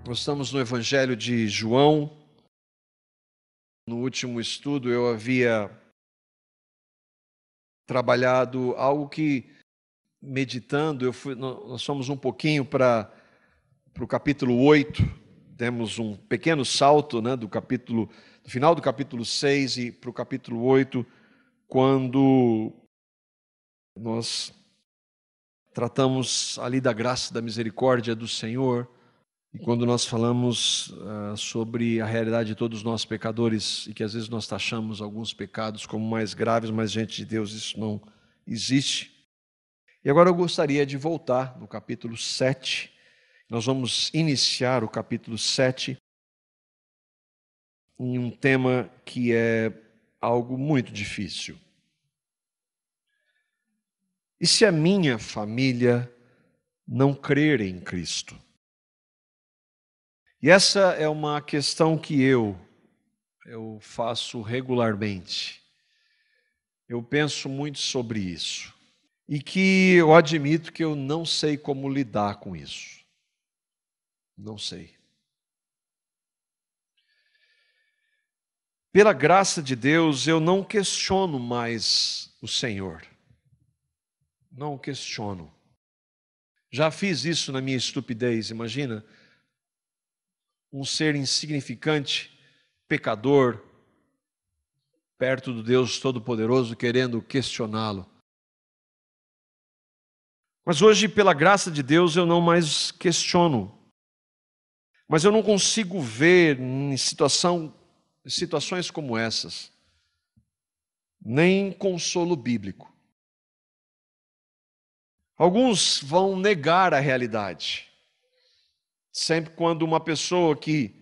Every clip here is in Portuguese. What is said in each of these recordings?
Nós estamos no Evangelho de João. No último estudo eu havia trabalhado algo que, meditando, nós fomos um pouquinho para o capítulo 8, demos um pequeno salto, do final do capítulo 6 e para o capítulo 8, quando nós tratamos ali da graça e da misericórdia do Senhor. E quando nós falamos sobre a realidade de todos nós pecadores, e que às vezes nós taxamos alguns pecados como mais graves, mas diante de Deus isso não existe. E agora eu gostaria de voltar no capítulo 7. Nós vamos iniciar o capítulo 7 em um tema que é algo muito difícil. E se a minha família não crer em Cristo? E essa é uma questão que eu faço regularmente. Eu penso muito sobre isso. E que eu admito que eu não sei como lidar com isso. Não sei. Pela graça de Deus, eu não questiono mais o Senhor. Não questiono. Já fiz isso na minha estupidez, imagina. Um ser insignificante, pecador, perto do Deus Todo-Poderoso, querendo questioná-lo. Mas hoje, pela graça de Deus, eu não mais questiono. Mas eu não consigo ver em situações como essas, nem consolo bíblico. Alguns vão negar a realidade. Sempre quando uma pessoa que,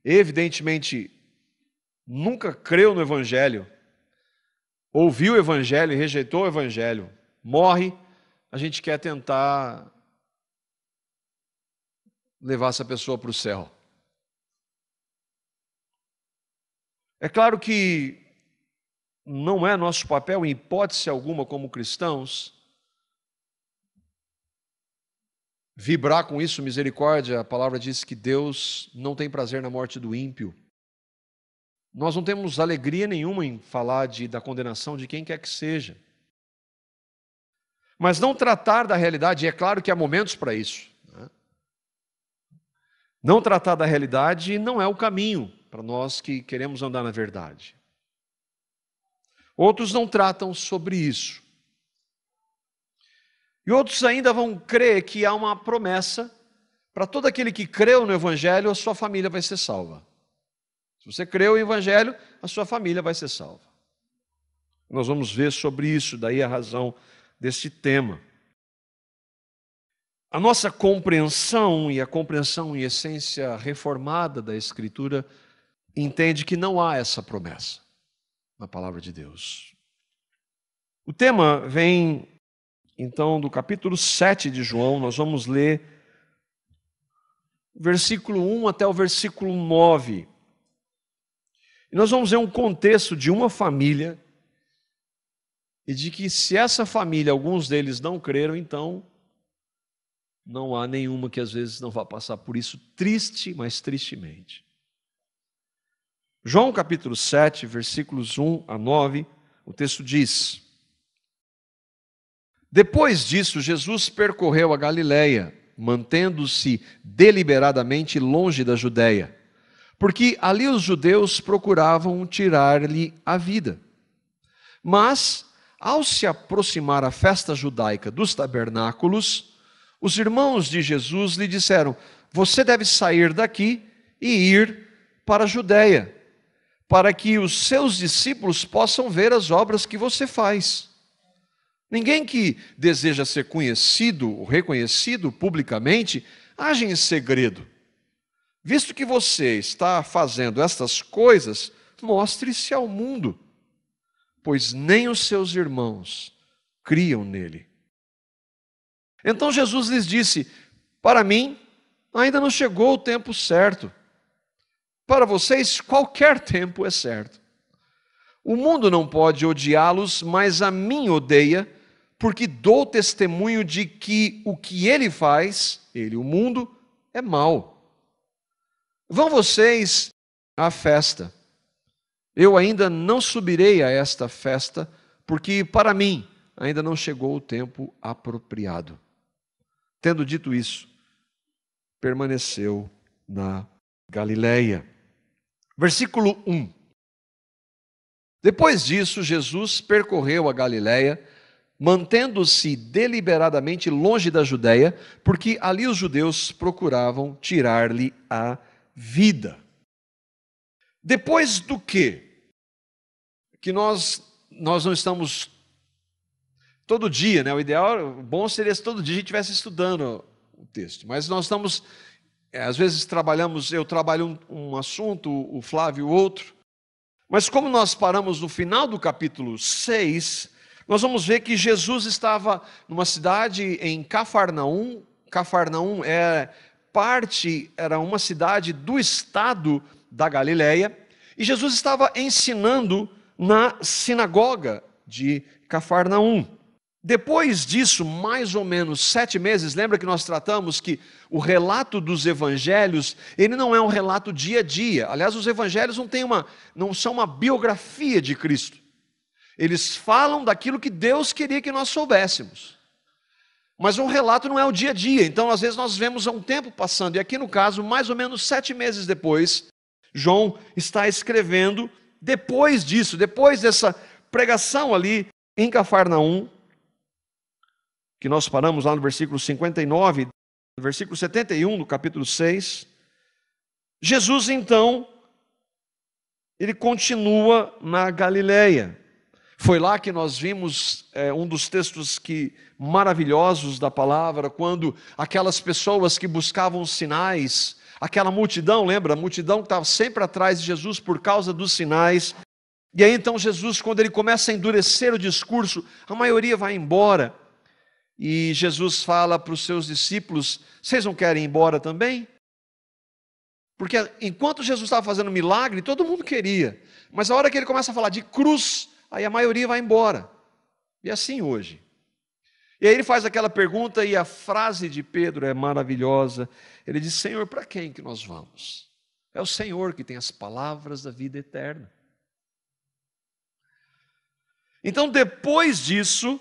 evidentemente, nunca creu no Evangelho, ouviu o Evangelho e rejeitou o Evangelho, morre, a gente quer tentar levar essa pessoa para o céu. É claro que não é nosso papel, em hipótese alguma, como cristãos, vibrar com isso, misericórdia. A palavra diz que Deus não tem prazer na morte do ímpio. Nós não temos alegria nenhuma em falar da condenação de quem quer que seja. Mas não tratar da realidade, e é claro que há momentos para isso. Não tratar da realidade não é o caminho para nós que queremos andar na verdade. Outros não tratam sobre isso. E outros ainda vão crer que há uma promessa para todo aquele que creu no Evangelho, a sua família vai ser salva. Se você creu no Evangelho, a sua família vai ser salva. Nós vamos ver sobre isso, daí a razão deste tema. A nossa compreensão, e a compreensão em essência reformada da Escritura, entende que não há essa promessa na palavra de Deus. O tema vem então do capítulo 7 de João. Nós vamos ler versículo 1 até o versículo 9. E nós vamos ver um contexto de uma família, e de que se essa família, alguns deles não creram, então não há nenhuma que às vezes não vá passar por isso, triste, mas tristemente. João capítulo 7, versículos 1 a 9, o texto diz: Depois disso, Jesus percorreu a Galileia, mantendo-se deliberadamente longe da Judeia, porque ali os judeus procuravam tirar-lhe a vida. Mas, ao se aproximar a festa judaica dos tabernáculos, os irmãos de Jesus lhe disseram: Você deve sair daqui e ir para a Judeia, para que os seus discípulos possam ver as obras que você faz. Ninguém que deseja ser conhecido ou reconhecido publicamente age em segredo. Visto que você está fazendo estas coisas, mostre-se ao mundo, pois nem os seus irmãos criam nele. Então Jesus lhes disse: Para mim, ainda não chegou o tempo certo. Para vocês, qualquer tempo é certo. O mundo não pode odiá-los, mas a mim odeia, porque dou testemunho de que o que ele faz, ele, o mundo, é mau. vão vocês à festa. Eu ainda não subirei a esta festa, porque para mim ainda não chegou o tempo apropriado. Tendo dito isso, permaneceu na Galileia. Versículo 1. Depois disso, Jesus percorreu a Galileia, mantendo-se deliberadamente longe da Judéia, porque ali os judeus procuravam tirar-lhe a vida. Depois do quê? Que nós não estamos todo dia, né? O ideal, o bom seria se todo dia a gente estivesse estudando o texto, mas nós estamos, às vezes eu trabalho um assunto, o Flávio outro, mas como nós paramos no final do capítulo 6, nós vamos ver que Jesus estava numa cidade em Cafarnaum. Cafarnaum era uma cidade do estado da Galileia, e Jesus estava ensinando na sinagoga de Cafarnaum. Depois disso, mais ou menos 7 meses, lembra que nós tratamos que o relato dos evangelhos, ele não é um relato dia a dia. Aliás, os evangelhos não são uma biografia de Cristo. Eles falam daquilo que Deus queria que nós soubéssemos. Mas um relato não é o dia a dia. Então, às vezes, nós vemos um tempo passando. E aqui, no caso, mais ou menos 7 meses depois, João está escrevendo, depois disso, depois dessa pregação ali em Cafarnaum, que nós paramos lá no versículo 59, no versículo 71 do capítulo 6, Jesus, então, ele continua na Galileia. Foi lá que nós vimos um dos textos maravilhosos da palavra, quando aquelas pessoas que buscavam sinais, aquela multidão, lembra? A multidão que estava sempre atrás de Jesus por causa dos sinais. E aí então Jesus, quando ele começa a endurecer o discurso, a maioria vai embora. E Jesus fala para os seus discípulos: vocês não querem ir embora também? Porque enquanto Jesus estava fazendo milagre, todo mundo queria. Mas a hora que ele começa a falar de cruz, aí a maioria vai embora. E assim hoje. E aí ele faz aquela pergunta, e a frase de Pedro é maravilhosa. Ele diz: Senhor, para quem que nós vamos? É o Senhor que tem as palavras da vida eterna. Então, depois disso,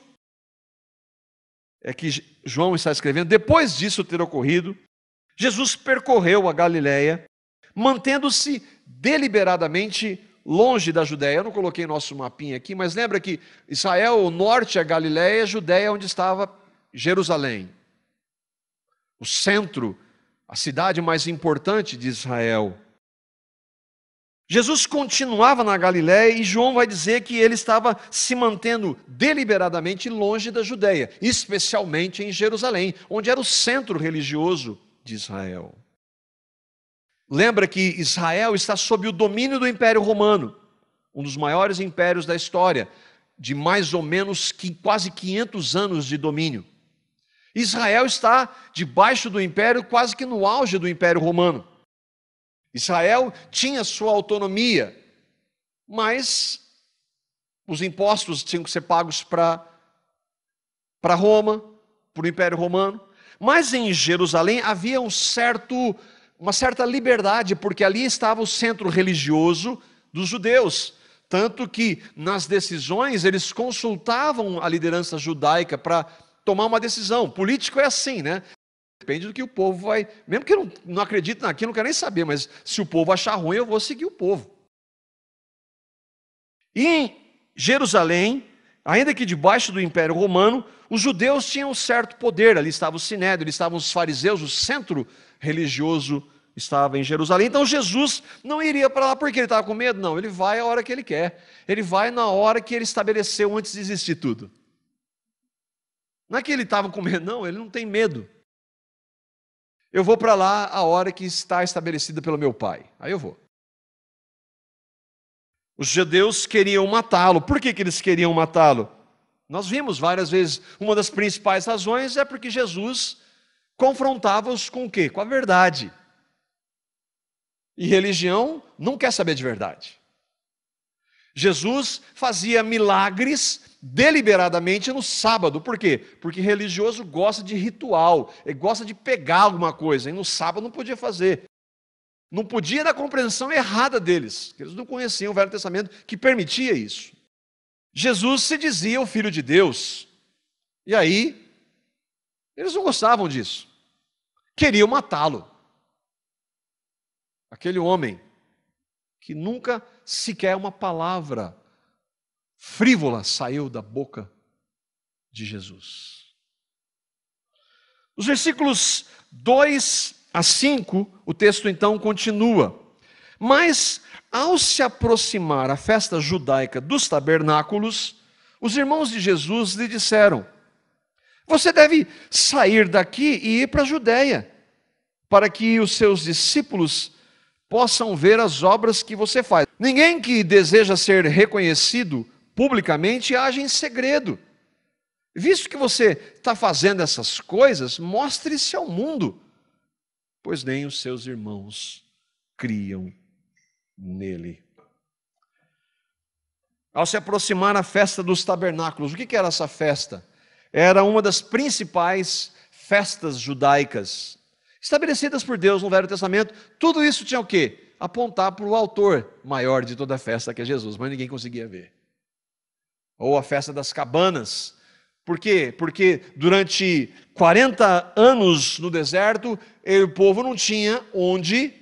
é que João está escrevendo, depois disso ter ocorrido, Jesus percorreu a Galileia, mantendo-se deliberadamente longe da Judéia. Eu não coloquei nosso mapinha aqui, mas lembra que Israel, o norte é Galileia, Judéia onde estava Jerusalém. O centro, a cidade mais importante de Israel. Jesus continuava na Galileia e João vai dizer que ele estava se mantendo deliberadamente longe da Judéia, especialmente em Jerusalém, onde era o centro religioso de Israel. Lembra que Israel está sob o domínio do Império Romano, um dos maiores impérios da história, de mais ou menos quase 500 anos de domínio. Israel está debaixo do império, quase que no auge do Império Romano. Israel tinha sua autonomia, mas os impostos tinham que ser pagos para Roma, para o Império Romano. Mas em Jerusalém havia uma certa liberdade, porque ali estava o centro religioso dos judeus. Tanto que nas decisões eles consultavam a liderança judaica para tomar uma decisão. Político é assim, né? Depende do que o povo vai... Mesmo que eu não acredite naquilo, não quero nem saber, mas se o povo achar ruim, eu vou seguir o povo. E em Jerusalém, ainda que debaixo do Império Romano, os judeus tinham um certo poder. Ali estava o Sinédrio, ali estavam os fariseus, o centro religioso estava em Jerusalém. Então Jesus não iria para lá porque ele estava com medo. Não, ele vai a hora que ele quer. Ele vai na hora que ele estabeleceu antes de existir tudo. Não é que ele estava com medo, não, ele não tem medo. Eu vou para lá a hora que está estabelecida pelo meu pai. Aí eu vou. Os judeus queriam matá-lo. Por que eles queriam matá-lo? Nós vimos várias vezes, uma das principais razões é porque Jesus confrontava-os com o quê? Com a verdade. E religião não quer saber de verdade. Jesus fazia milagres deliberadamente no sábado. Por quê? Porque religioso gosta de ritual, ele gosta de pegar alguma coisa, e no sábado não podia fazer. Não podia da compreensão errada deles, que eles não conheciam o Velho Testamento que permitia isso. Jesus se dizia o Filho de Deus. E aí, eles não gostavam disso. Queriam matá-lo. Aquele homem que nunca sequer uma palavra frívola saiu da boca de Jesus. Os versículos 2 a 5, o texto então continua. Mas, ao se aproximar a festa judaica dos tabernáculos, os irmãos de Jesus lhe disseram: você deve sair daqui e ir para a Judéia, para que os seus discípulos possam ver as obras que você faz. Ninguém que deseja ser reconhecido publicamente age em segredo. Visto que você está fazendo essas coisas, mostre-se ao mundo, pois nem os seus irmãos criam nele. Ao se aproximar a festa dos tabernáculos, o que era essa festa? Era uma das principais festas judaicas, estabelecidas por Deus no Velho Testamento. Tudo isso tinha o quê? Apontar para o autor maior de toda a festa, que é Jesus, mas ninguém conseguia ver. Ou a festa das cabanas. Por quê? Porque durante 40 anos no deserto, o povo não tinha onde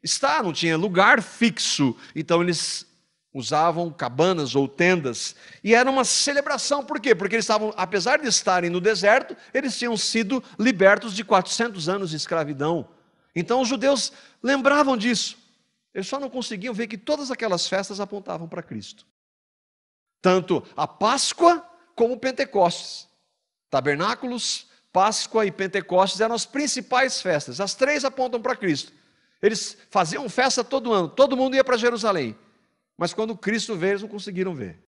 estar, não tinha lugar fixo. Então eles usavam cabanas ou tendas. E era uma celebração, por quê? Porque eles estavam, apesar de estarem no deserto, eles tinham sido libertos de 400 anos de escravidão. Então os judeus lembravam disso. Eles só não conseguiam ver que todas aquelas festas apontavam para Cristo. Tanto a Páscoa como o Pentecostes. Tabernáculos, Páscoa e Pentecostes eram as principais festas. As três apontam para Cristo. Eles faziam festa todo ano, todo mundo ia para Jerusalém. Mas quando Cristo veio, eles não conseguiram ver.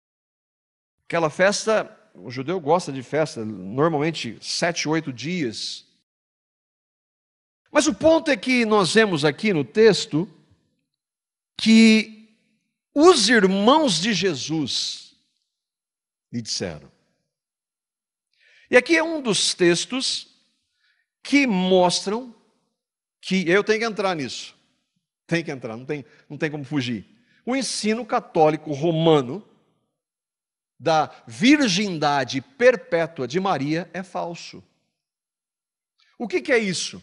Aquela festa, o judeu gosta de festa, normalmente 7, 8 dias. Mas o ponto é que nós vemos aqui no texto que os irmãos de Jesus lhe disseram. E aqui é um dos textos que mostram que eu tenho que entrar nisso. Tem que entrar, não tem como fugir. O ensino católico romano da virgindade perpétua de Maria é falso. O que é isso?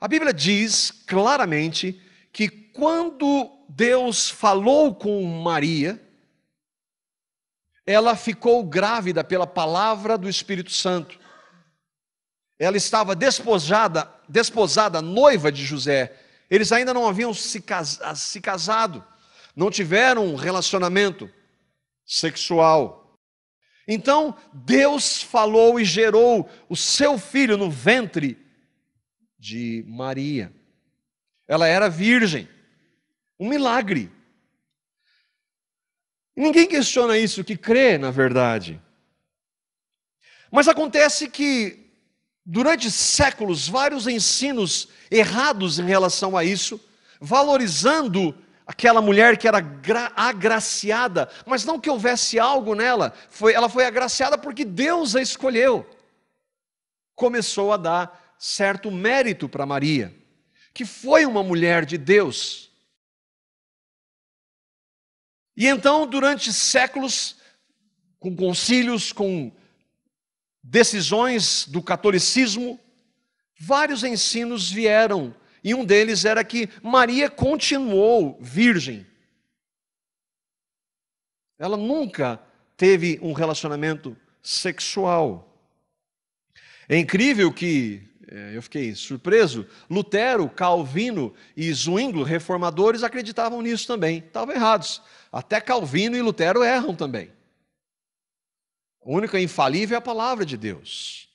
A Bíblia diz claramente que quando Deus falou com Maria, ela ficou grávida pela palavra do Espírito Santo. Ela estava desposada, noiva de José. Eles ainda não haviam se casado. Não tiveram um relacionamento sexual. Então, Deus falou e gerou o seu filho no ventre de Maria. Ela era virgem. Um milagre. Ninguém questiona isso, que crê na verdade. Mas acontece que, durante séculos, vários ensinos errados em relação a isso, valorizando aquela mulher que era agraciada, mas não que houvesse algo nela, ela foi agraciada porque Deus a escolheu. Começou a dar certo mérito para Maria, que foi uma mulher de Deus. E então, durante séculos, com concílios, com decisões do catolicismo, vários ensinos vieram. E um deles era que Maria continuou virgem. Ela nunca teve um relacionamento sexual. É incrível que, eu fiquei surpreso, Lutero, Calvino e Zwinglio, reformadores, acreditavam nisso também. Estavam errados. Até Calvino e Lutero erram também. A única infalível é a palavra de Deus.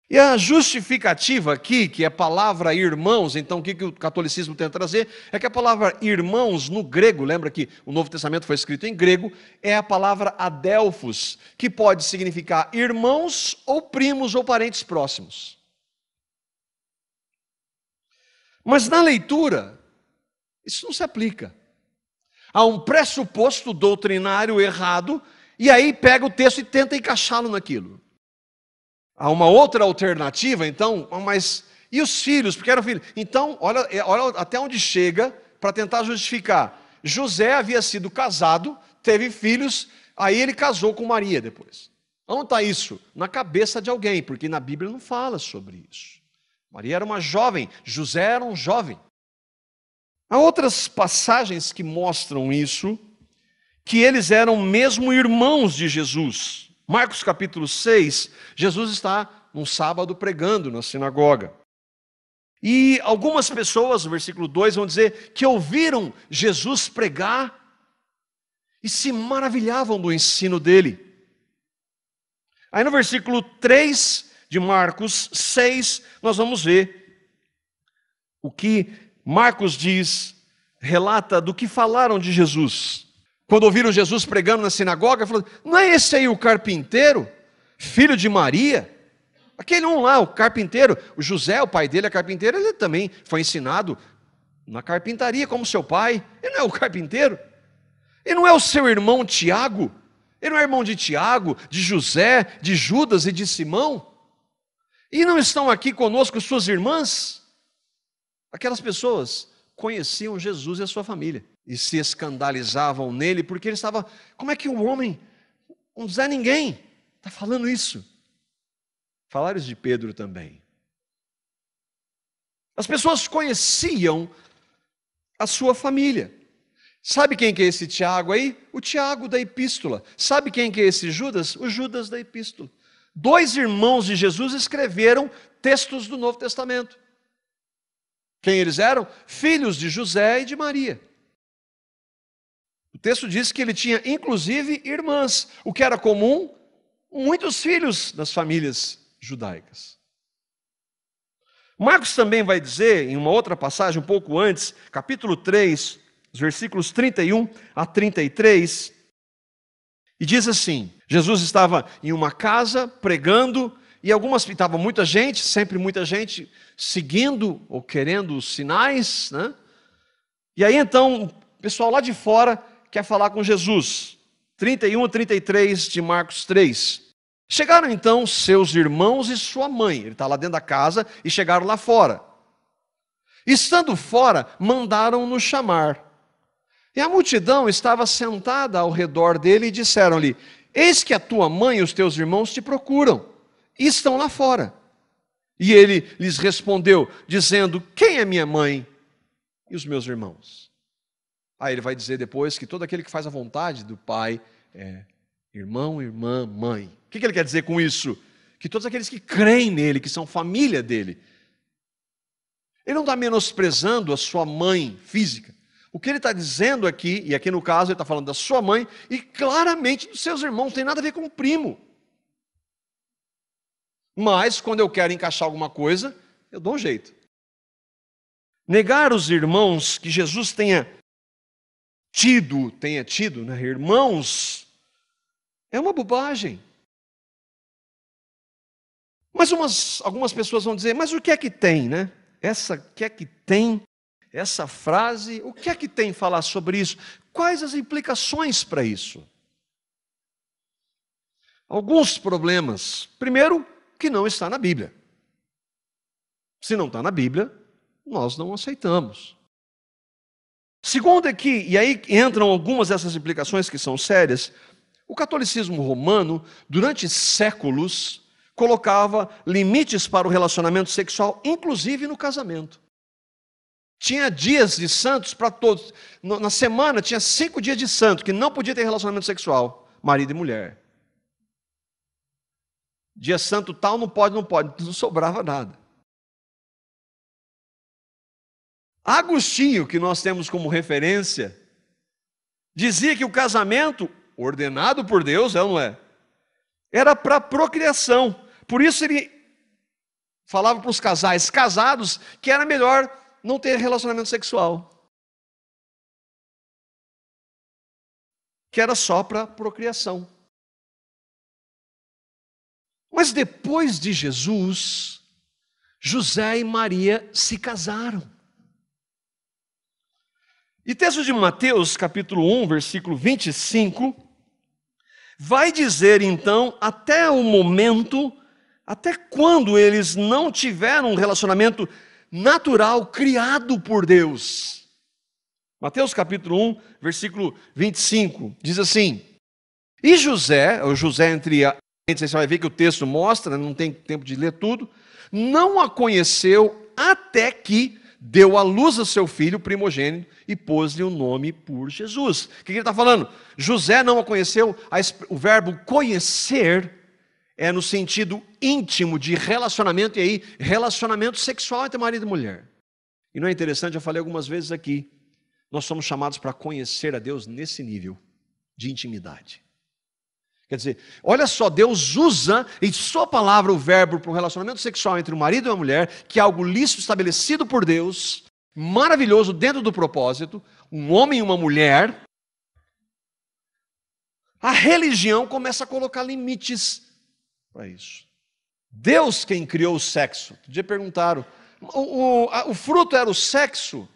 E a justificativa aqui, que é a palavra irmãos, então o que o catolicismo tenta trazer, é que a palavra irmãos no grego, lembra que o Novo Testamento foi escrito em grego, é a palavra adelphos, que pode significar irmãos ou primos ou parentes próximos. Mas na leitura, isso não se aplica. Há um pressuposto doutrinário errado, e aí pega o texto e tenta encaixá-lo naquilo. Há uma outra alternativa, então, mas E os filhos, porque eram filhos. Então, olha até onde chega para tentar justificar. José havia sido casado, teve filhos, aí ele casou com Maria depois. Onde está isso? Na cabeça de alguém, porque na Bíblia não fala sobre isso. Maria era uma jovem, José era um jovem. Há outras passagens que mostram isso, que eles eram mesmo irmãos de Jesus. Marcos capítulo 6, Jesus está num sábado pregando na sinagoga. E algumas pessoas, no versículo 2, vão dizer que ouviram Jesus pregar e se maravilhavam do ensino dele. Aí no versículo 3 de Marcos 6, nós vamos ver o que Marcos diz, relata do que falaram de Jesus. Quando ouviram Jesus pregando na sinagoga, falaram: não é esse aí o carpinteiro, filho de Maria? Aquele um lá, o carpinteiro, o José, o pai dele é carpinteiro, ele também foi ensinado na carpintaria como seu pai. Ele não é o carpinteiro? Ele não é o seu irmão Tiago? Ele não é irmão de Tiago, de José, de Judas e de Simão? E não estão aqui conosco suas irmãs? Aquelas pessoas conheciam Jesus e a sua família e se escandalizavam nele, porque ele estava: como é que um homem, um Zé Ninguém, está falando isso? Falaram isso de Pedro também. As pessoas conheciam a sua família. Sabe quem que é esse Tiago aí? O Tiago da epístola. Sabe quem que é esse Judas? O Judas da epístola. 2 irmãos de Jesus escreveram textos do Novo Testamento. Quem eles eram? Filhos de José e de Maria. O texto diz que ele tinha inclusive irmãs, o que era comum, muitos filhos das famílias judaicas. Marcos também vai dizer, em uma outra passagem um pouco antes, capítulo 3, os versículos 31 a 33, e diz assim: Jesus estava em uma casa pregando, e estava muita gente, sempre muita gente, seguindo ou querendo os sinais, né? E aí então, o pessoal lá de fora quer falar com Jesus. 31 a 33 de Marcos 3. Chegaram então seus irmãos e sua mãe. Ele está lá dentro da casa e chegaram lá fora. Estando fora, mandaram-no chamar. E a multidão estava sentada ao redor dele e disseram-lhe: eis que a tua mãe e os teus irmãos te procuram, e estão lá fora. E ele lhes respondeu, dizendo: quem é minha mãe e os meus irmãos? Aí ele vai dizer depois que todo aquele que faz a vontade do Pai é irmão, irmã, mãe. O que ele quer dizer com isso? Que todos aqueles que creem nele, que são família dele. Ele não está menosprezando a sua mãe física. O que ele está dizendo aqui, e aqui no caso ele está falando da sua mãe, e claramente dos seus irmãos, não tem nada a ver com o primo. Mas, quando eu quero encaixar alguma coisa, eu dou um jeito. Negar os irmãos que Jesus tenha tido, né, irmãos, é uma bobagem. Mas algumas pessoas vão dizer: mas o que é que tem, né? Essa frase, o que é que tem falar sobre isso? Quais as implicações para isso? Alguns problemas. Primeiro, que não está na Bíblia. Se não está na Bíblia, nós não aceitamos. Segundo é que, e aí entram algumas dessas implicações que são sérias, o catolicismo romano, durante séculos, colocava limites para o relacionamento sexual, inclusive no casamento. Tinha dias de santos para todos. Na semana tinha 5 dias de santo, que não podia ter relacionamento sexual, marido e mulher. Dia santo tal, não pode, não sobrava nada. Agostinho, que nós temos como referência, dizia que o casamento, ordenado por Deus, não é? Era para procriação. Por isso ele falava para os casais casados que era melhor não ter relacionamento sexual. Que era só para procriação. Mas depois de Jesus, José e Maria se casaram. E texto de Mateus, capítulo 1, versículo 25, vai dizer então, até o momento Até quando eles não tiveram um relacionamento natural criado por Deus? Mateus capítulo 1, versículo 25, diz assim: e José, o José entre a... Você vai ver que o texto mostra, não tem tempo de ler tudo, não a conheceu até que deu à luz a seu filho primogênito e pôs-lhe o nome por Jesus. O que ele está falando? José não a conheceu, o verbo conhecer é no sentido íntimo de relacionamento, e aí relacionamento sexual entre marido e mulher. E não é interessante, eu falei algumas vezes aqui, nós somos chamados para conhecer a Deus nesse nível de intimidade. Quer dizer, olha só, Deus usa em sua palavra o verbo para um relacionamento sexual entre um marido e uma mulher, que é algo lícito estabelecido por Deus, maravilhoso dentro do propósito, um homem e uma mulher. A religião começa a colocar limites para isso. Deus quem criou o sexo. Um dia perguntaram, o fruto era o sexo?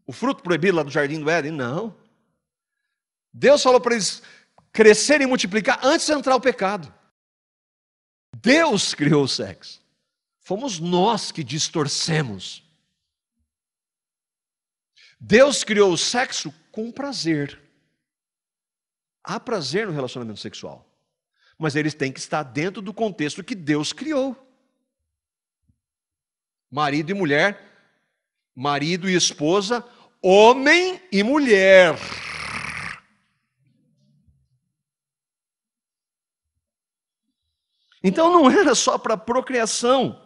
O fruto proibido lá do jardim do Éden? Não. Deus falou para eles crescer e multiplicar antes de entrar o pecado. Deus criou o sexo. Fomos nós que distorcemos. Deus criou o sexo com prazer. Há prazer no relacionamento sexual. Mas eles têm que estar dentro do contexto que Deus criou. Marido e mulher, marido e esposa, homem e mulher. Então não era só para procriação.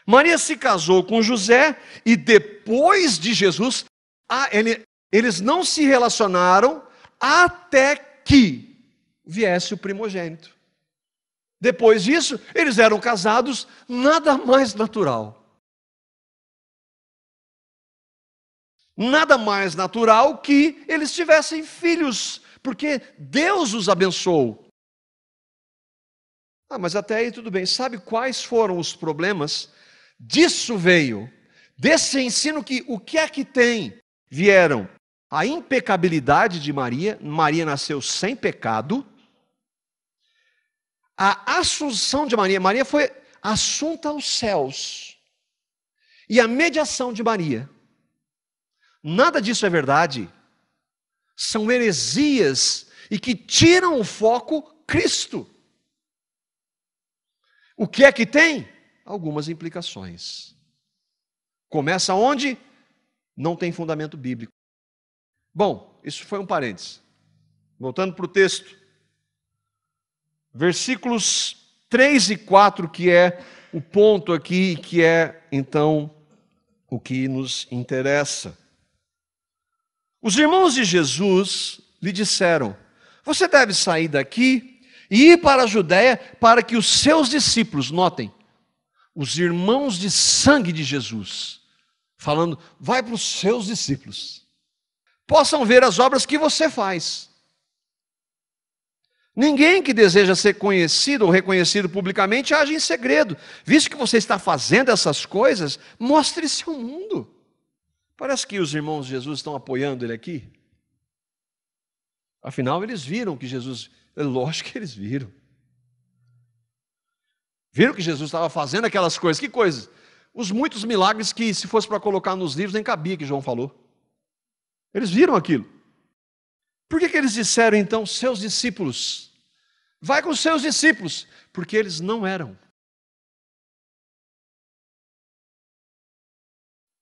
Maria se casou com José e depois de Jesus, eles não se relacionaram até que viesse o primogênito. Depois disso, eles eram casados, nada mais natural. Nada mais natural que eles tivessem filhos, porque Deus os abençoou. Mas até aí tudo bem. Sabe quais foram os problemas? Disso veio, desse ensino que o que é que tem? Vieram a impecabilidade de Maria, Maria nasceu sem pecado, a assunção de Maria, Maria foi assunta aos céus, e a mediação de Maria. Nada disso é verdade. São heresias e que tiram o foco Cristo. O que é que tem? Algumas implicações. Começa onde? Não tem fundamento bíblico. Bom, isso foi um parênteses. Voltando para o texto. Versículos 3 e 4, que é o ponto aqui, que é, então, o que nos interessa. Os irmãos de Jesus lhe disseram: você deve sair daqui e ir para a Judéia para que os seus discípulos, notem, os irmãos de sangue de Jesus, falando, vai para os seus discípulos, possam ver as obras que você faz. Ninguém que deseja ser conhecido ou reconhecido publicamente age em segredo. Visto que você está fazendo essas coisas, mostre-se ao mundo. Parece que os irmãos de Jesus estão apoiando ele aqui. Afinal, eles viram que Jesus... Lógico que eles viram. Viram que Jesus estava fazendo aquelas coisas. Que coisas? Os muitos milagres que, se fosse para colocar nos livros, nem cabia que João falou. Eles viram aquilo. Por que eles disseram, então, seus discípulos? Vai com os seus discípulos. Porque eles não eram.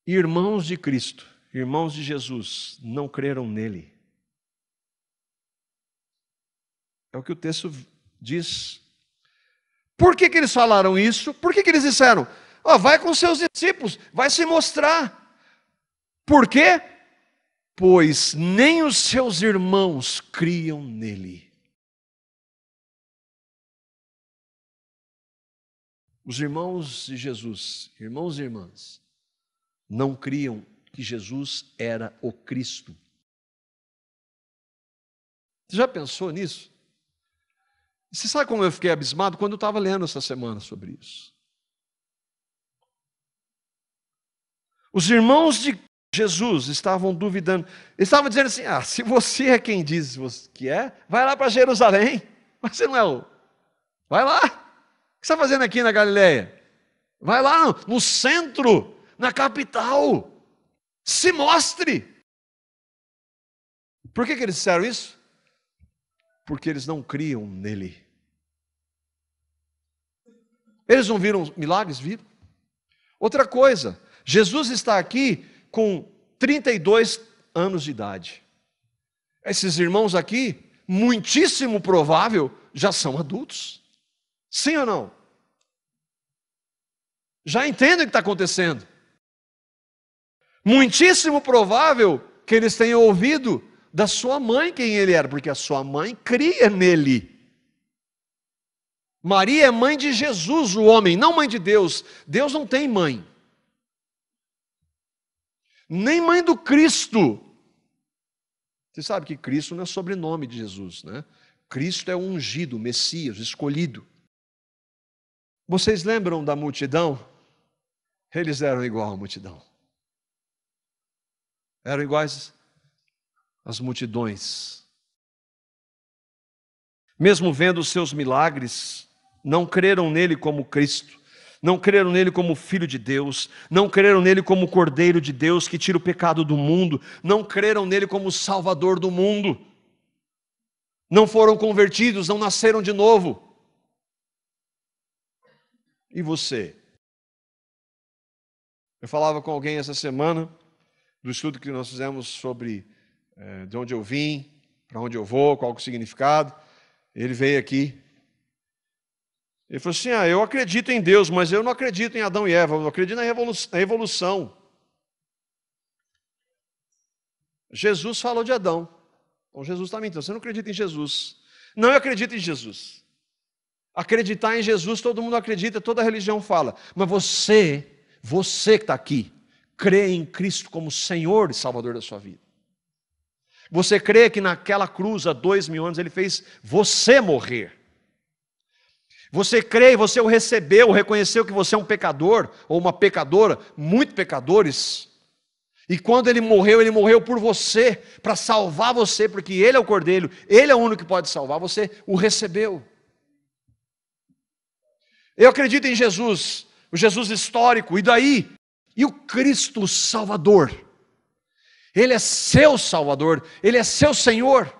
Irmãos de Cristo, irmãos de Jesus, não creram nele. É o que o texto diz. Por que eles falaram isso? Por que eles disseram? Vai com seus discípulos, vai se mostrar. Por quê? Pois nem os seus irmãos criam nele. Os irmãos de Jesus, irmãos e irmãs, não criam que Jesus era o Cristo. Você já pensou nisso? Você sabe como eu fiquei abismado quando eu estava lendo essa semana sobre isso? Os irmãos de Jesus estavam duvidando. Eles estavam dizendo assim, se você é quem diz que é, vai lá para Jerusalém. Mas você não é Vai lá. O que você está fazendo aqui na Galileia? Vai lá no centro, na capital. Se mostre. Por que eles disseram isso? Porque eles não criam nele. Eles não viram milagres? Viram. Outra coisa, Jesus está aqui com 32 anos de idade. Esses irmãos aqui, muitíssimo provável, já são adultos. Sim ou não? Já entendem o que está acontecendo. Muitíssimo provável que eles tenham ouvido da sua mãe quem ele era, porque a sua mãe cria nele. Maria é mãe de Jesus, o homem, não mãe de Deus. Deus não tem mãe. Nem mãe do Cristo. Você sabe que Cristo não é sobrenome de Jesus, né? Cristo é o ungido, o Messias, o escolhido. Vocês lembram da multidão? Eles eram igual à multidão. Eram iguais às multidões. Mesmo vendo os seus milagres, não creram nele como Cristo, não creram nele como Filho de Deus, não creram nele como Cordeiro de Deus que tira o pecado do mundo, não creram nele como Salvador do mundo, não foram convertidos, não nasceram de novo. E você? Eu falava com alguém essa semana, do estudo que nós fizemos sobre de onde eu vim, para onde eu vou, qual é o significado. Ele veio aqui. Ele falou assim, eu acredito em Deus, mas eu não acredito em Adão e Eva, eu acredito na evolução. Jesus falou de Adão. Então Jesus está mentindo, você não acredita em Jesus. Não, eu acredito em Jesus. Acreditar em Jesus, todo mundo acredita, toda religião fala. Mas você que está aqui, crê em Cristo como Senhor e Salvador da sua vida. Você crê que naquela cruz, há 2000 anos, Ele fez você morrer. Você crê e você o recebeu, reconheceu que você é um pecador, ou uma pecadora, muito pecadores. E quando Ele morreu por você, para salvar você, porque Ele é o Cordeiro, Ele é o único que pode salvar, você o recebeu. Eu acredito em Jesus, o Jesus histórico, e daí? E o Cristo Salvador? Ele é seu Salvador, Ele é seu Senhor.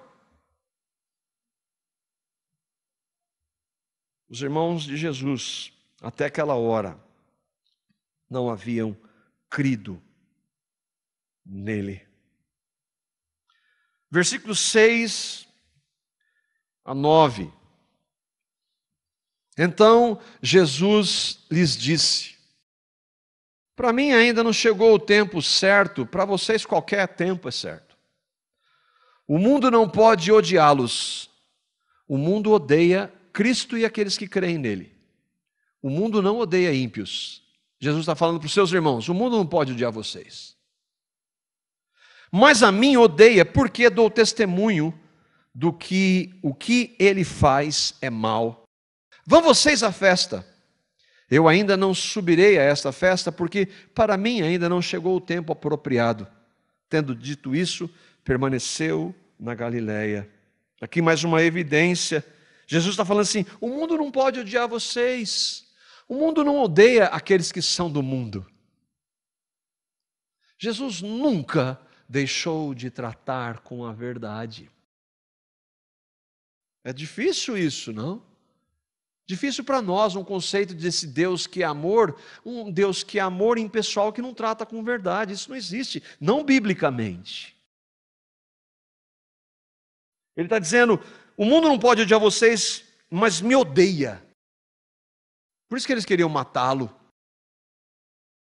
Os irmãos de Jesus, até aquela hora, não haviam crido nele. Versículos 6 a 9. Então Jesus lhes disse: para mim ainda não chegou o tempo certo, para vocês qualquer tempo é certo. O mundo não pode odiá-los. O mundo odeia Cristo e aqueles que creem nele. O mundo não odeia ímpios. Jesus está falando para os seus irmãos, o mundo não pode odiar vocês. Mas a mim odeia porque dou testemunho do que o que ele faz é mal. Vão vocês à festa. Eu ainda não subirei a esta festa, porque para mim ainda não chegou o tempo apropriado. Tendo dito isso, permaneceu na Galileia. Aqui mais uma evidência. Jesus está falando assim, o mundo não pode odiar vocês. O mundo não odeia aqueles que são do mundo. Jesus nunca deixou de tratar com a verdade. É difícil isso, não? Difícil para nós um conceito desse Deus que é amor, um Deus que é amor impessoal que não trata com verdade. Isso não existe, não biblicamente. Ele está dizendo, o mundo não pode odiar vocês, mas me odeia. Por isso que eles queriam matá-lo.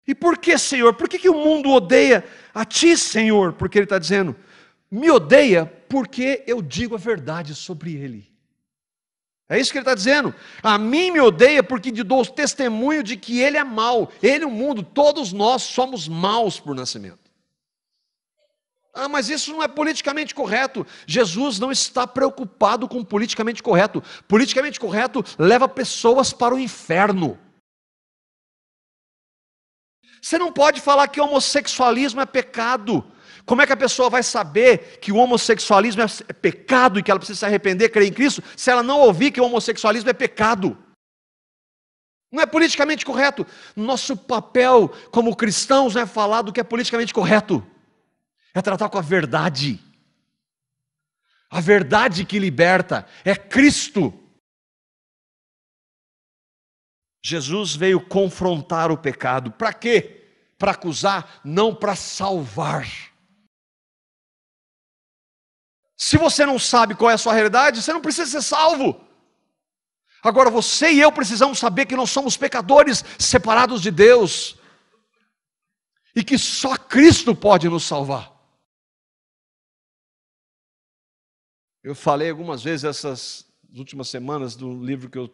E por que, Senhor? Por que o mundo odeia a ti, Senhor? Porque ele está dizendo, me odeia porque eu digo a verdade sobre ele. É isso que ele está dizendo. A mim me odeia porque dou testemunho de que ele é mau. Ele, o mundo, todos nós somos maus por nascimento. Mas isso não é politicamente correto. Jesus não está preocupado com politicamente correto. Politicamente correto leva pessoas para o inferno. Você não pode falar que homossexualismo é pecado. Como é que a pessoa vai saber que o homossexualismo é pecado e que ela precisa se arrepender, crer em Cristo, se ela não ouvir que o homossexualismo é pecado? Não é politicamente correto. Nosso papel como cristãos não é falar do que é politicamente correto, é tratar com a verdade. A verdade que liberta é Cristo. Jesus veio confrontar o pecado. Para quê? Para acusar, não para salvar. Se você não sabe qual é a sua realidade, você não precisa ser salvo. Agora você e eu precisamos saber que nós somos pecadores separados de Deus e que só Cristo pode nos salvar. Eu falei algumas vezes essas últimas semanas do livro que eu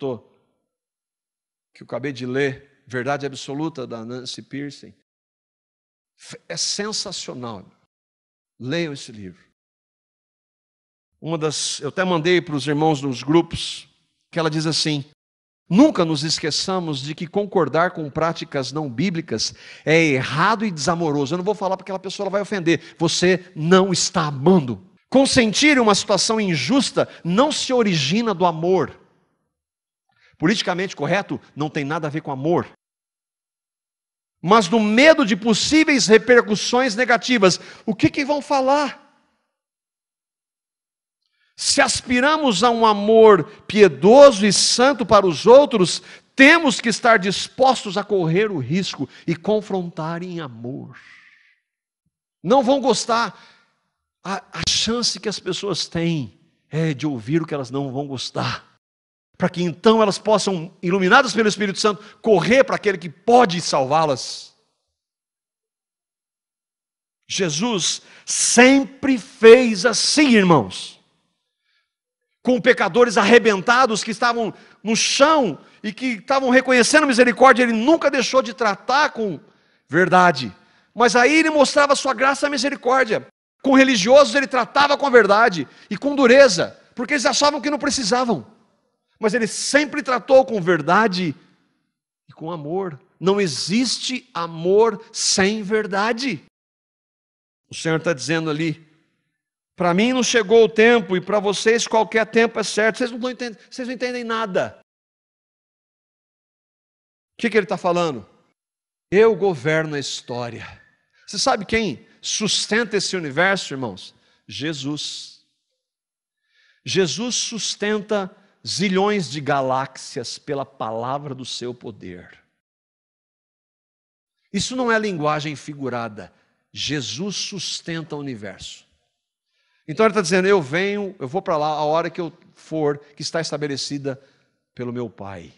acabei de ler, Verdade Absoluta, da Nancy Pearcey. É sensacional. Leiam esse livro. Eu até mandei para os irmãos nos grupos, que ela diz assim: nunca nos esqueçamos de que concordar com práticas não bíblicas é errado e desamoroso. Eu não vou falar porque aquela pessoa vai ofender. Você não está amando. Consentir em uma situação injusta não se origina do amor. Politicamente correto não tem nada a ver com amor, mas do medo de possíveis repercussões negativas. O que vão falar? Se aspiramos a um amor piedoso e santo para os outros, temos que estar dispostos a correr o risco e confrontar em amor. Não vão gostar. A chance que as pessoas têm é de ouvir o que elas não vão gostar, para que então elas possam, iluminadas pelo Espírito Santo, correr para aquele que pode salvá-las. Jesus sempre fez assim, irmãos. Com pecadores arrebentados que estavam no chão e que estavam reconhecendo misericórdia, Ele nunca deixou de tratar com verdade. Mas aí Ele mostrava a sua graça e a misericórdia. Com religiosos Ele tratava com a verdade e com dureza, porque eles achavam que não precisavam. Mas Ele sempre tratou com verdade e com amor. Não existe amor sem verdade. O Senhor está dizendo ali: para mim não chegou o tempo, e para vocês qualquer tempo é certo. Vocês não entendem nada. O que Ele está falando? Eu governo a história. Você sabe quem sustenta esse universo, irmãos? Jesus. Jesus sustenta zilhões de galáxias pela palavra do seu poder. Isso não é linguagem figurada. Jesus sustenta o universo. Então Ele está dizendo: eu vou para lá a hora que eu for, que está estabelecida pelo meu Pai.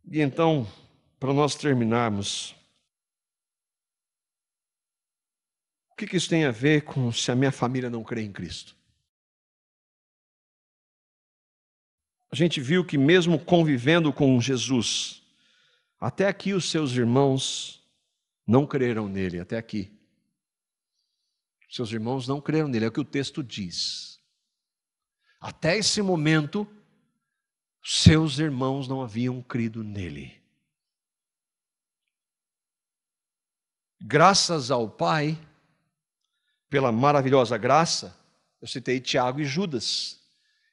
E então, para nós terminarmos, o que isso tem a ver com se a minha família não crê em Cristo? A gente viu que mesmo convivendo com Jesus, até aqui os seus irmãos não creram nele, até aqui. Seus irmãos não creram nele, é o que o texto diz. Até esse momento, seus irmãos não haviam crido nele. Graças ao Pai, pela maravilhosa graça, eu citei Tiago e Judas.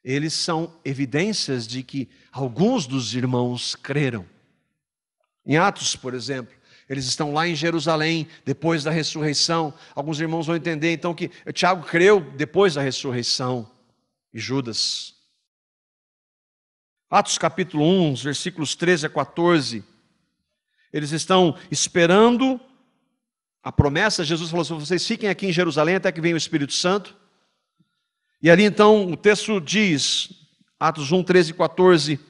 Eles são evidências de que alguns dos irmãos creram. Em Atos, por exemplo, eles estão lá em Jerusalém, depois da ressurreição. Alguns irmãos vão entender então que Tiago creu depois da ressurreição, e Judas. Atos capítulo 1, versículos 13 a 14. Eles estão esperando a promessa. Jesus falou assim: vocês fiquem aqui em Jerusalém até que venha o Espírito Santo. E ali então o texto diz, Atos 1, 13 e 14: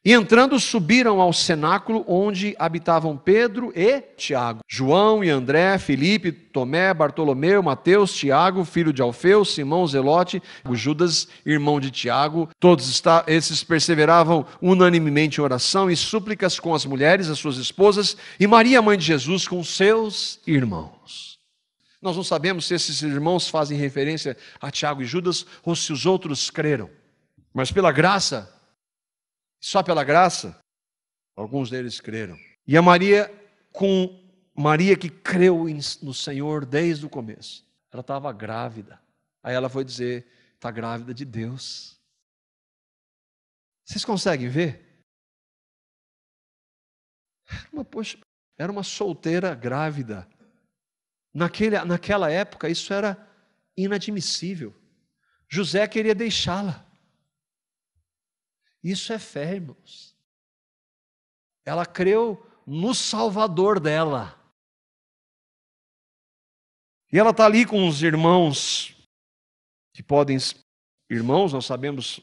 e entrando subiram ao cenáculo onde habitavam Pedro e Tiago, João e André, Filipe, Tomé, Bartolomeu, Mateus, Tiago, filho de Alfeu, Simão Zelote, Judas, irmão de Tiago. Todos esses perseveravam unanimemente em oração e súplicas com as mulheres, as suas esposas, e Maria, mãe de Jesus, com seus irmãos. Nós não sabemos se esses irmãos fazem referência a Tiago e Judas ou se os outros creram. Mas pela graça, só pela graça, alguns deles creram. E a Maria, com Maria, que creu no Senhor desde o começo, ela estava grávida. Aí ela foi dizer: está grávida de Deus. Vocês conseguem ver? Poxa, era uma solteira grávida. Naquela época, isso era inadmissível. José queria deixá-la. Isso é fé, irmãos. Ela creu no Salvador dela. E ela está ali com os irmãos, que podem... Irmãos, nós sabemos,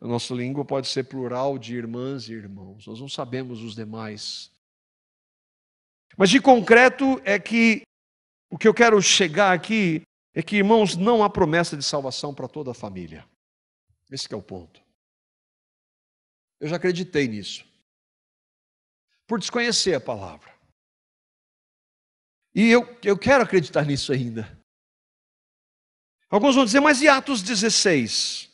a nossa língua pode ser plural de irmãs e irmãos. Nós não sabemos os demais. Mas de concreto é que o que eu quero chegar aqui é que, irmãos, não há promessa de salvação para toda a família. Esse que é o ponto. Eu já acreditei nisso, por desconhecer a palavra. E eu quero acreditar nisso ainda. Alguns vão dizer: mas e Atos 16?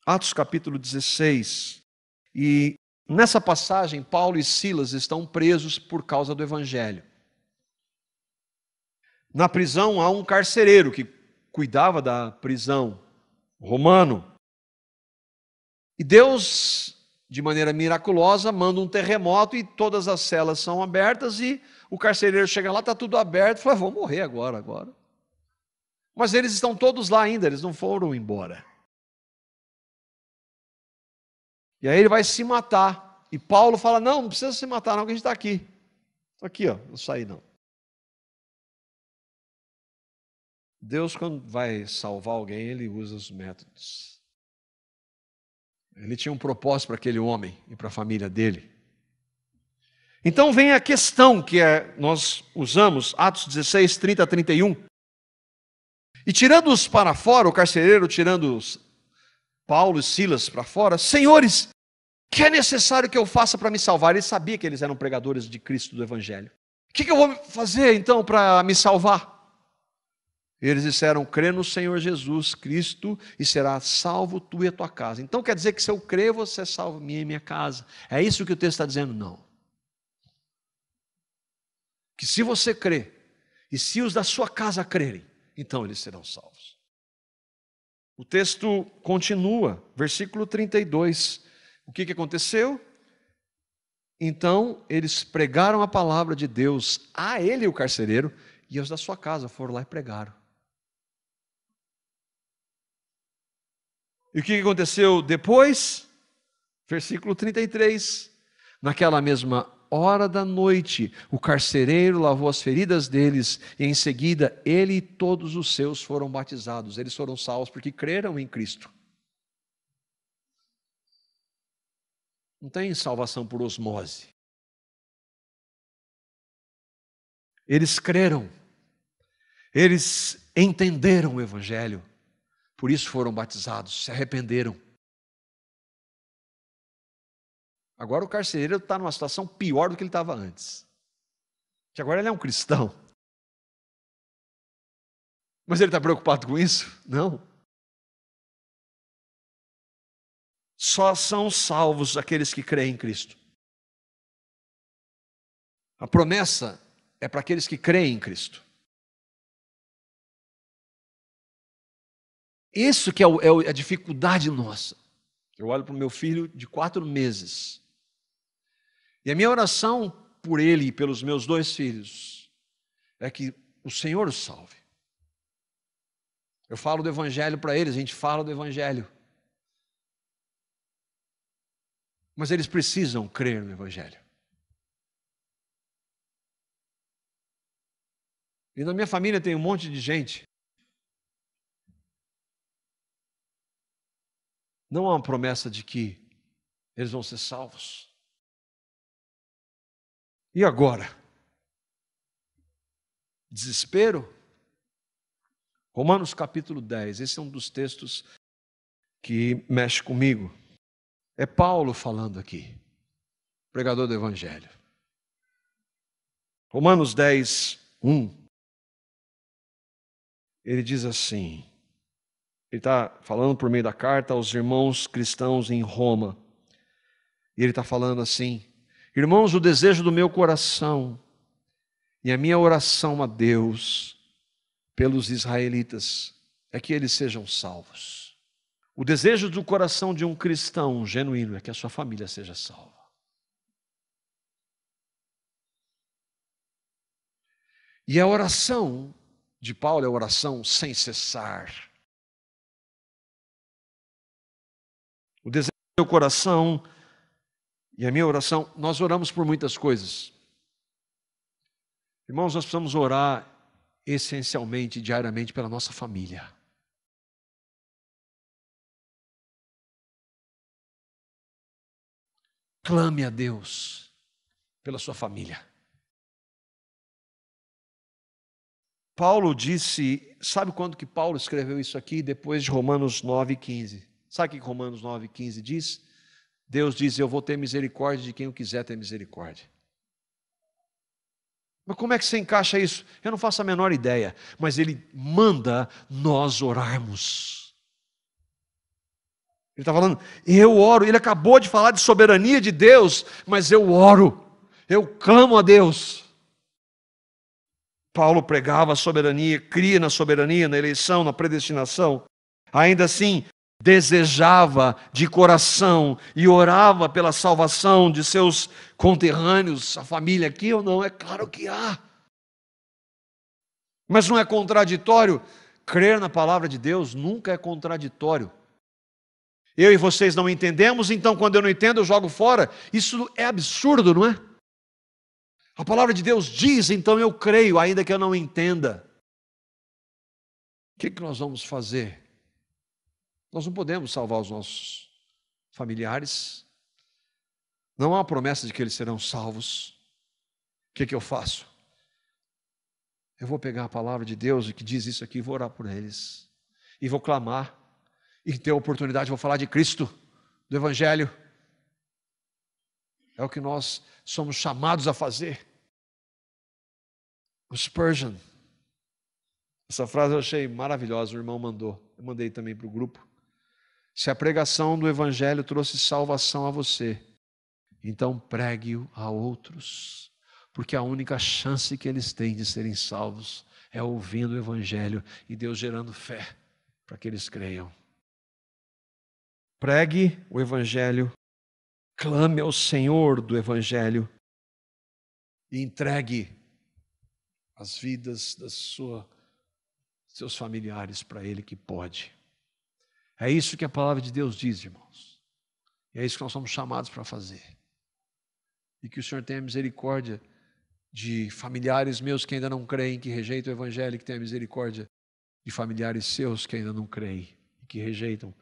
Atos capítulo 16. E nessa passagem, Paulo e Silas estão presos por causa do evangelho. Na prisão há um carcereiro que cuidava da prisão, romano. E Deus, de maneira miraculosa, manda um terremoto e todas as celas são abertas e o carcereiro chega lá, está tudo aberto, e fala: vou morrer agora. Mas eles estão todos lá ainda, eles não foram embora. E aí ele vai se matar. E Paulo fala: não precisa se matar não, que a gente está aqui. Estou aqui, não saí não. Deus, quando vai salvar alguém, Ele usa os métodos. Ele tinha um propósito para aquele homem e para a família dele. Então vem a questão que nós usamos, Atos 16, 30 a 31. E tirando-os para fora, o carcereiro tirando Paulo e Silas para fora: senhores, que é necessário que eu faça para me salvar? Ele sabia que eles eram pregadores de Cristo, do Evangelho. O que eu vou fazer então para me salvar? Eles disseram: crê no Senhor Jesus Cristo e será salvo tu e a tua casa. Então quer dizer que se eu crer, você é salvo minha e minha casa. É isso que o texto está dizendo? Não. Que se você crer, e se os da sua casa crerem, então eles serão salvos. O texto continua, versículo 32. O que aconteceu? Então eles pregaram a palavra de Deus a ele, o carcereiro, e os da sua casa foram lá e pregaram. E o que aconteceu depois? Versículo 33. Naquela mesma hora da noite, o carcereiro lavou as feridas deles, e em seguida ele e todos os seus foram batizados. Eles foram salvos porque creram em Cristo. Não tem salvação por osmose. Eles creram. Eles entenderam o Evangelho. Por isso foram batizados, se arrependeram. Agora o carcereiro está numa situação pior do que ele estava antes. Que agora ele é um cristão. Mas ele está preocupado com isso? Não. Só são salvos aqueles que creem em Cristo. A promessa é para aqueles que creem em Cristo. Isso que é a dificuldade nossa. Eu olho para o meu filho de 4 meses. E a minha oração por ele e pelos meus 2 filhos é que o Senhor os salve. Eu falo do Evangelho para eles, a gente fala do Evangelho. Mas eles precisam crer no Evangelho. E na minha família tem um monte de gente. Não há uma promessa de que eles vão ser salvos. E agora? Desespero? Romanos capítulo 10, esse é um dos textos que mexe comigo. É Paulo falando aqui, pregador do Evangelho. Romanos 10, 1. Ele diz assim, ele está falando por meio da carta aos irmãos cristãos em Roma. E ele está falando assim: irmãos, o desejo do meu coração E a minha oração a Deus pelos israelitas é que eles sejam salvos. O desejo do coração de um cristão genuíno é que a sua família seja salva. E a oração de Paulo é a oração sem cessar. O desejo do meu coração e a minha oração, nós oramos por muitas coisas. Irmãos, nós precisamos orar essencialmente, diariamente, pela nossa família. Clame a Deus pela sua família. Paulo disse, sabe quando que Paulo escreveu isso aqui? Depois de Romanos 9,15. Sabe o que Romanos 9,15 diz? Deus diz, eu vou ter misericórdia de quem eu quiser ter misericórdia. Mas como é que você encaixa isso? Eu não faço a menor ideia, mas ele manda nós orarmos. Ele está falando, eu oro, ele acabou de falar de soberania de Deus, mas eu oro, eu clamo a Deus. Paulo pregava a soberania, cria na soberania, na eleição, na predestinação. Ainda assim, desejava de coração e orava pela salvação de seus conterrâneos, a família aqui ou não? É claro que há. Mas não é contraditório? Crer na palavra de Deus nunca é contraditório. Eu e vocês não entendemos, então quando eu não entendo eu jogo fora. Isso é absurdo, não é? A palavra de Deus diz, então eu creio, ainda que eu não entenda. O que nós vamos fazer? Nós não podemos salvar os nossos familiares. Não há promessa de que eles serão salvos. O que eu faço? Eu vou pegar a palavra de Deus, que diz isso aqui, e vou orar por eles. E vou clamar. E ter a oportunidade, vou falar de Cristo, do Evangelho. É o que nós somos chamados a fazer. O Spurgeon. Essa frase eu achei maravilhosa, o irmão mandou. Eu mandei também para o grupo. Se a pregação do Evangelho trouxe salvação a você, então pregue-o a outros. Porque a única chance que eles têm de serem salvos é ouvindo o Evangelho e Deus gerando fé para que eles creiam. Pregue o Evangelho, clame ao Senhor do Evangelho e entregue as vidas dos seus familiares para Ele que pode. É isso que a palavra de Deus diz, irmãos. E é isso que nós somos chamados para fazer. E que o Senhor tenha misericórdia de familiares meus que ainda não creem, que rejeitam o Evangelho, que tenha misericórdia de familiares seus que ainda não creem e que rejeitam.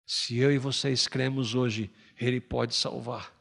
Se eu e vocês cremos hoje, Ele pode salvar.